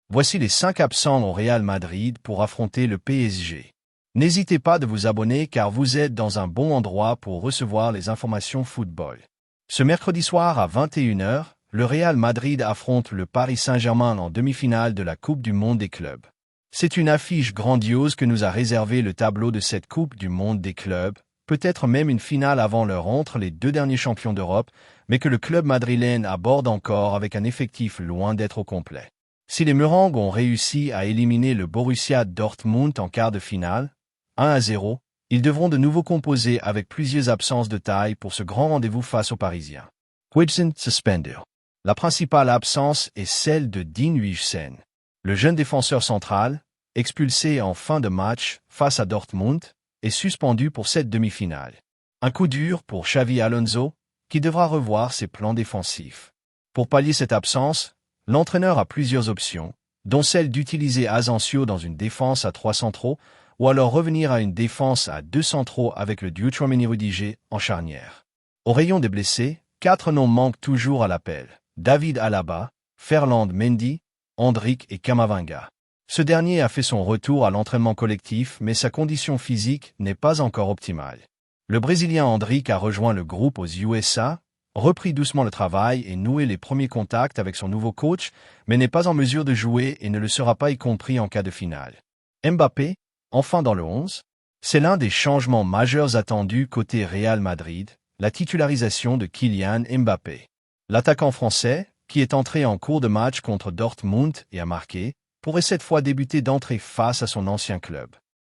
Voici les 5 absents au Real Madrid pour affronter le PSG. N'hésitez pas de vous abonner car vous êtes dans un bon endroit pour recevoir les informations football. Ce mercredi soir à 21 h, le Real Madrid affronte le Paris Saint-Germain en demi-finale de la Coupe du Monde des clubs. C'est une affiche grandiose que nous a réservé le tableau de cette Coupe du Monde des clubs, peut-être même une finale avant l'heure entre les deux derniers champions d'Europe, mais que le club madrilène aborde encore avec un effectif loin d'être au complet. Si les Merengues ont réussi à éliminer le Borussia Dortmund en quart de finale, 1-0, ils devront de nouveau composer avec plusieurs absences de taille pour ce grand rendez-vous face aux Parisiens. Huijsen suspended. La principale absence est celle de Dean Huijsen. Le jeune défenseur central, expulsé en fin de match face à Dortmund, est suspendu pour cette demi-finale. Un coup dur pour Xavi Alonso, qui devra revoir ses plans défensifs. Pour pallier cette absence, l'entraîneur a plusieurs options, dont celle d'utiliser Asensio dans une défense à 3 centraux, ou alors revenir à une défense à 2 centraux avec le duo Tchouaméni-Rudiger en charnière. Au rayon des blessés, 4 noms manquent toujours à l'appel. David Alaba, Ferland Mendy, Endrick et Camavinga. Ce dernier a fait son retour à l'entraînement collectif, mais sa condition physique n'est pas encore optimale. Le Brésilien Endrick a rejoint le groupe aux USA, repris doucement le travail et noué les premiers contacts avec son nouveau coach, mais n'est pas en mesure de jouer et ne le sera pas y compris en cas de finale. Mbappé, enfin dans le 11, c'est l'un des changements majeurs attendus côté Real Madrid, la titularisation de Kylian Mbappé. L'attaquant français, qui est entré en cours de match contre Dortmund et a marqué, pourrait cette fois débuter d'entrée face à son ancien club.